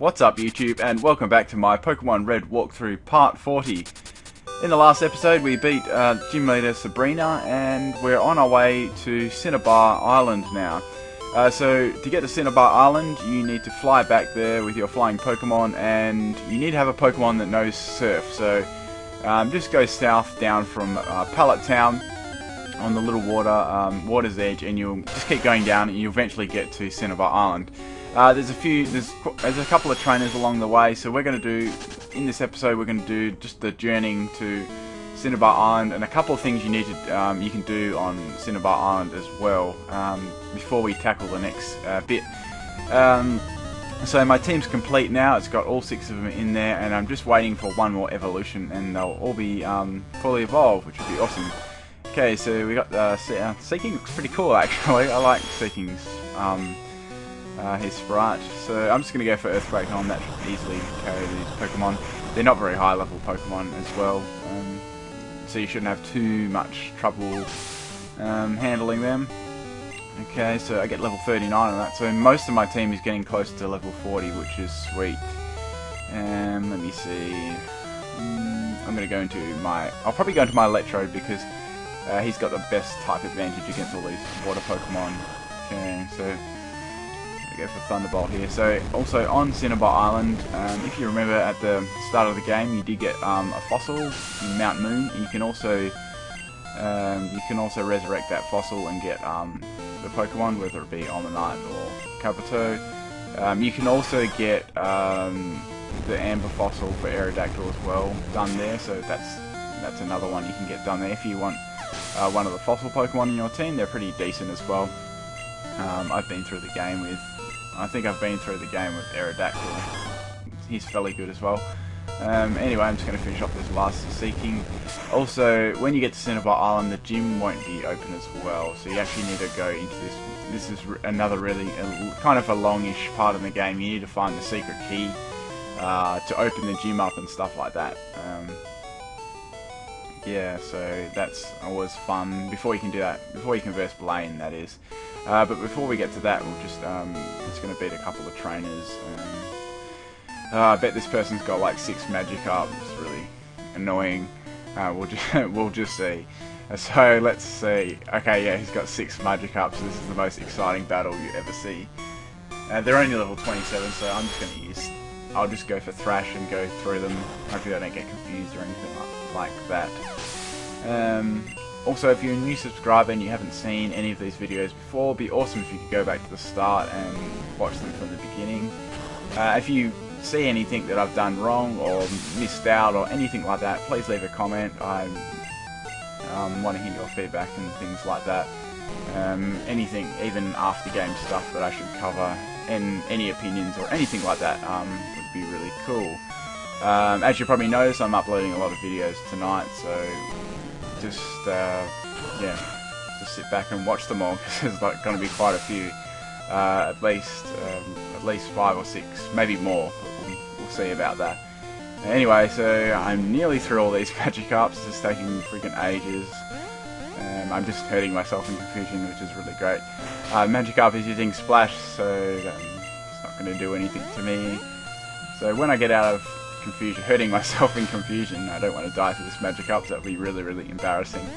What's up YouTube, and welcome back to my Pokemon Red walkthrough part 40. In the last episode we beat gym leader Sabrina and we're on our way to Cinnabar Island now. So to get to Cinnabar Island you need to fly back there with your flying Pokemon, and you need to have a Pokemon that knows Surf. So just go south down from Pallet Town on the little water's edge, and you'll just keep going down and you'll eventually get to Cinnabar Island. There's a couple of trainers along the way, so we're going to do, in this episode, we're going to do just the journeying to Cinnabar Island, and a couple of things you need to, you can do on Cinnabar Island as well, before we tackle the next bit. So my team's complete now, it's got all 6 of them in there, and I'm just waiting for one more evolution, and they'll all be fully evolved, which would be awesome. Okay, so we got Seeking looks pretty cool actually. I like Seeking's his sprite. So I'm just going to go for Earthquake on that. Should easily carry these Pokemon. They're not very high level Pokemon as well, so you shouldn't have too much trouble handling them. Okay, so I get level 39 on that. So most of my team is getting close to level 40, which is sweet. Let me see. I'm going to go into I'll probably go into my Electrode because he's got the best type advantage against all these water Pokemon. Okay, so I go for Thunderbolt here. So also on Cinnabar Island, if you remember at the start of the game, you did get a fossil in Mount Moon. You can also resurrect that fossil and get the Pokemon, whether it be Omanyte or Kabuto. You can also get the Amber fossil for Aerodactyl as well done there. So that's another one you can get done there if you want. One of the fossil Pokemon in your team. They're pretty decent as well. I've been through the game with, Aerodactyl. He's fairly good as well. Anyway, I'm just going to finish off this last Seeking. Also, when you get to Cinnabar Island, the gym won't be open as well, so you actually need to go into this. This is another really kind of a longish part of the game. You need to find the secret key to open the gym up and stuff like that. Yeah, so that's always fun. Before you can do that, before you converse Blaine, that is. But before we get to that, we'll just going to beat a couple of trainers. I bet this person's got like 6 Magikarp. It's really annoying. We'll just see. So let's see. Okay, yeah, he's got 6 Magikarp. So this is the most exciting battle you ever see. They're only level 27, so I'm just going to use. I'll just go for Thrash and go through them. Hopefully, I don't get confused or anything like that. Also, if you're a new subscriber and you haven't seen any of these videos before, it'd be awesome if you could go back to the start and watch them from the beginning. If you see anything that I've done wrong or missed out or anything like that, please leave a comment. I want to hear your feedback and things like that. Anything, even after game stuff that I should cover, and any opinions or anything like that would be really cool. As you probably noticed, I'm uploading a lot of videos tonight, so just just sit back and watch them all, because there's like going to be quite a few, at least 5 or 6, maybe more. We'll see about that. Anyway, so I'm nearly through all these Magikarps. It's just taking freaking ages. I'm just hurting myself in confusion, which is really great. Magikarp is using Splash, so it's not going to do anything to me. So when I get out of confusion, hurting myself in confusion, I don't want to die to this Magikarp, so that would be really, really embarrassing.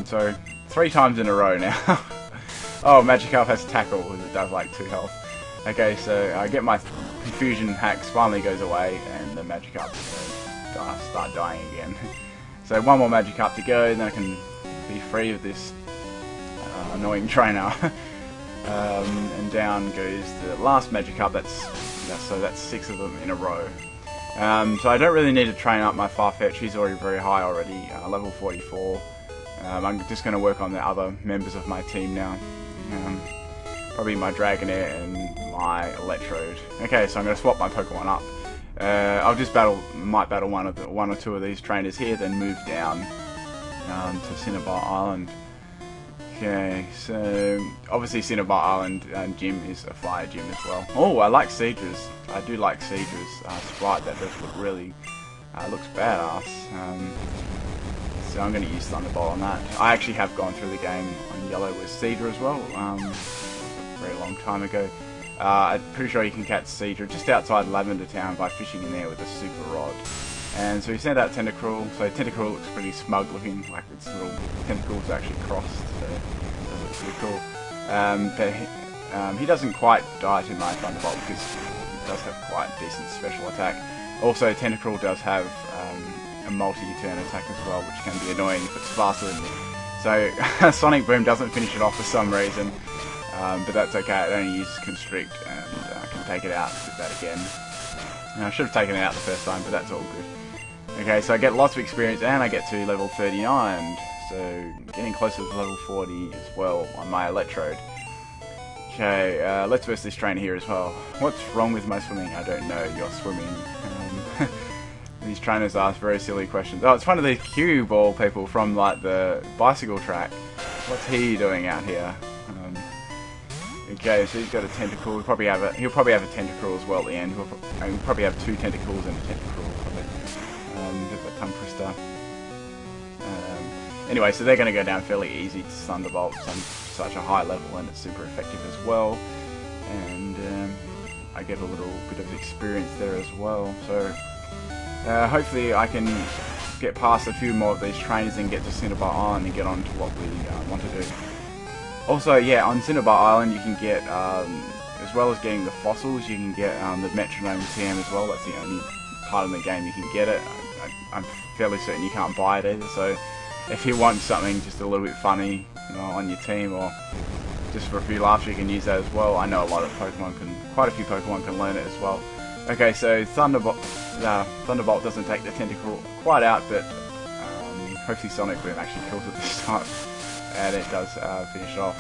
So 3 times in a row now. Oh, Magikarp has Tackle, it does like 2 health. Okay, so I get my confusion hacks, finally goes away, and the Magikarp is going to start dying again. So one more Magikarp to go, and then I can be free of this annoying trainer. And down goes the last Magikarp. That's 6 of them in a row. So I don't really need to train up my Farfetch. He's already very high already, level 44. I'm just going to work on the other members of my team now. Probably my Dragonair and my Electrode. Okay, so I'm going to swap my Pokemon up. I'll just might battle one or two of these trainers here, then move down to Cinnabar Island. Okay, so obviously Cinnabar Island gym is a fire gym as well. Oh, I like Seedra's. I do like Seedra's sprite. That does look really looks badass. So I'm going to use Thunderbolt on that. I actually have gone through the game on yellow with Seadra as well. A very long time ago. I'm pretty sure you can catch Seadra just outside Lavender Town by fishing in there with a super rod. And so we sent out Tentacruel. So Tentacruel looks pretty smug looking, like its little tentacles are actually crossed, so that looks pretty cool. But he doesn't quite die to my Thunderbolt because he does have quite decent special attack. Also, Tentacruel does have a multi-turn attack as well, which can be annoying if it's faster than me. So Sonic Boom doesn't finish it off for some reason, but that's okay. It only uses Constrict, and I can take it out with that again. And I should have taken it out the first time, but that's all good. Okay, so I get lots of experience, and I get to level 39, so getting closer to level 40 as well on my Electrode. Okay, let's verse this trainer here as well. What's wrong with my swimming? I don't know. You're swimming. These trainers ask very silly questions. Oh, it's one of the cue ball people from like the bicycle track. What's he doing out here? Okay, so he's got a tentacle. He'll probably have a Tentacruel as well at the end. He'll probably have 2 tentacles and a Tentacruel. Probably. Bit of a tongue twister. Anyway, so they're going to go down fairly easy to Thunderbolt. On such a high level, and it's super effective as well. And I get a little bit of experience there as well. So hopefully I can get past a few more of these trainers and get to Cinnabar Island and get on to what we want to do. Also, yeah, on Cinnabar Island you can get, as well as getting the fossils, you can get the Metronome TM as well. That's the only part of the game you can get it. I'm fairly certain you can't buy it either, so if you want something just a little bit funny, you know, on your team, or just for a few laughs, you can use that as well. I know quite a few Pokemon can learn it as well. Okay, so Thunderbolt doesn't take the Tentacruel quite out, but hopefully Sonic Boom actually kills it this time, and it does finish it off.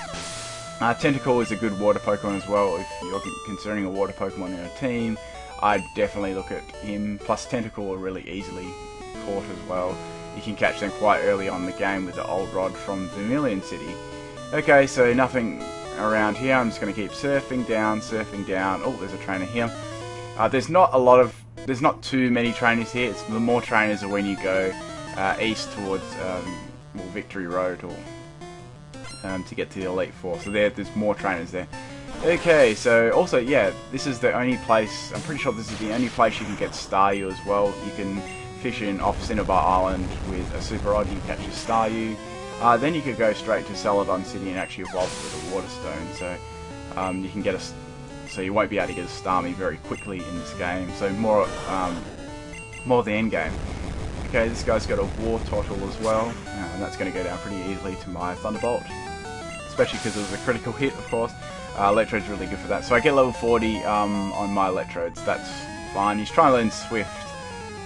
Tentacruel is a good water Pokemon as well. If you're considering a water Pokemon in a team, I'd definitely look at him. Plus Tentacruel are really easily caught as well. You can catch them quite early on in the game with the old rod from Vermilion City. Okay, so nothing around here. I'm just going to keep surfing down, surfing down. Oh, there's a trainer here. There's not too many trainers here. The more trainers are when you go east towards Victory Road, or to get to the Elite Four. So there's more trainers there. Okay, so also, yeah, this is the only place, I'm pretty sure this is the only place you can get Staryu as well. You can fish in off Cinnabar Island with a Super Rod, you can catch your Staryu. Then you could go straight to Celadon City and actually evolve with a Water Stone. So you can get so you won't be able to get a Starmie very quickly in this game. So more the end game. Okay, this guy's got a War Turtle as well, and that's going to go down pretty easily to my Thunderbolt, especially because it was a critical hit, of course. Electrode's really good for that. So I get level 40 on my Electrodes. That's fine. He's trying to learn Swift.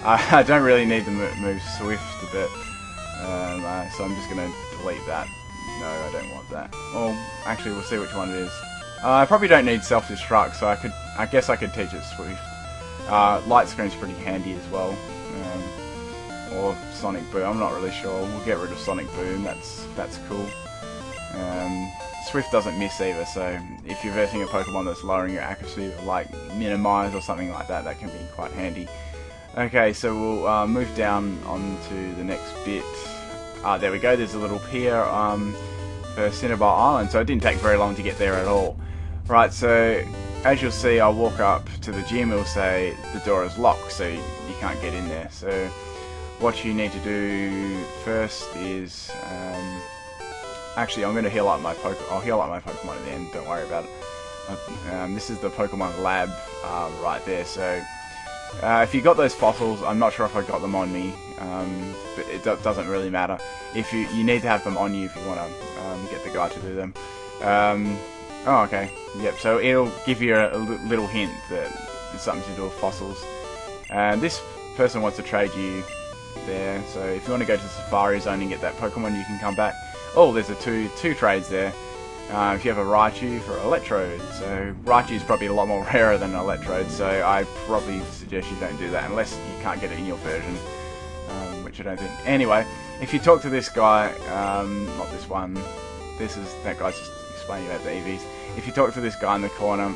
I don't really need the move Swift, but so I'm just going to delete that. No, I don't want that. Well, actually, we'll see which one it is. I probably don't need Self-Destruct, so I guess I could teach it Swift. Light Screen's pretty handy as well, or Sonic Boom. I'm not really sure. We'll get rid of Sonic Boom. That's cool. Swift doesn't miss either, so if you're versing a Pokemon that's lowering your accuracy, like Minimize or something like that, that can be quite handy. Okay, so we'll move down onto the next bit. There we go, there's a little pier for Cinnabar Island, so it didn't take very long to get there at all. Right, so as you'll see, I'll walk up to the gym, it'll say the door is locked, so you can't get in there. So what you need to do first is... actually, I'm going to heal up my Pokemon. I'll heal up my Pokemon at the end, don't worry about it. This is the Pokemon Lab right there, so... if you got those fossils, I'm not sure if I got them on me, but it doesn't really matter. If you need to have them on you if you want to get the guy to do them. Oh, okay. Yep. So it'll give you a little hint that it's something to do with fossils. And this person wants to trade you there. So if you want to go to the Safari Zone and get that Pokemon, you can come back. Oh, there's two trades there. If you have a Raichu for Electrode, so Raichu is probably a lot more rarer than an Electrode, so I probably suggest you don't do that unless you can't get it in your version, which I don't think. Anyway, if you talk to this guy, not this one, that guy's just explaining about the EVs. If you talk to this guy in the corner,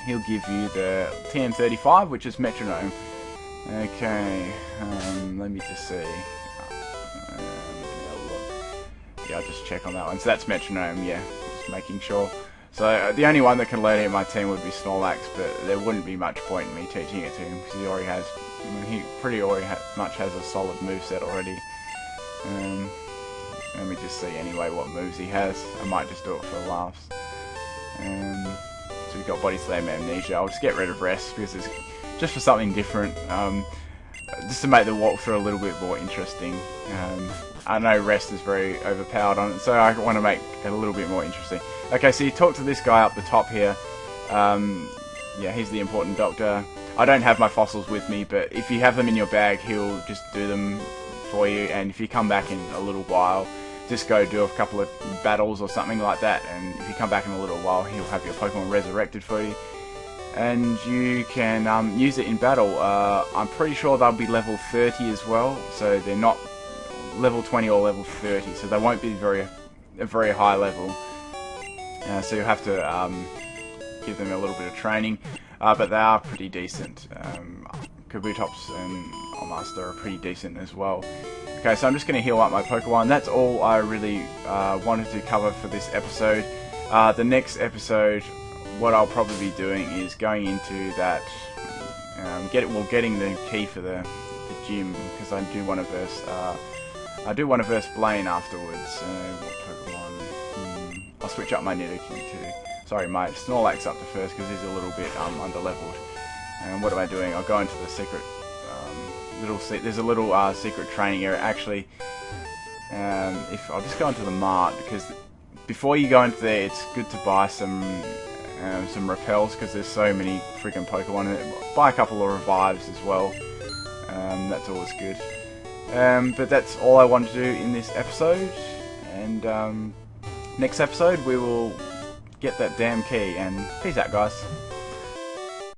he'll give you the TM35, which is Metronome. Okay, let me just see. Yeah, I'll just check on that one. So that's Metronome, yeah. Making sure. So the only one that can learn it in my team would be Snorlax, but there wouldn't be much point in me teaching it to him because he already has, he pretty much has a solid moveset already. Let me just see anyway what moves he has. I might just do it for laughs. So we've got Body Slam, Amnesia. I'll just get rid of Rest because it's just for something different. Just to make the walkthrough a little bit more interesting. I know Rest is very overpowered on it, so I want to make it a little bit more interesting. Okay, so you talk to this guy up the top here. Yeah, he's the important doctor. I don't have my fossils with me, but if you have them in your bag, he'll just do them for you. And if you come back in a little while, just go do a couple of battles or something like that. And if you come back in a little while, he'll have your Pokemon resurrected for you. And you can use it in battle. I'm pretty sure they'll be level 30 as well, so they're not level 20 or level 30, so they won't be a very high level. So you'll have to give them a little bit of training, but they are pretty decent. Kabutops and Master are pretty decent as well. Okay, so I'm just going to heal up my Pokemon. That's all I really wanted to cover for this episode. The next episode, what I'll probably be doing is going into that, getting the key for the gym, because I do want to verse Blaine afterwards. What Pokemon? I'll switch up my Nidoking too. Sorry, my Snorlax up to first because he's a little bit underleveled. And what am I doing? I'll go into the secret there's a little secret training area. Actually, if I'll just go into the mart, because before you go into there, it's good to buy some repels, because there's so many freaking Pokemon in it. Buy a couple of revives as well. That's always good. But that's all I wanted to do in this episode. And next episode we will get that damn key. And peace out, guys.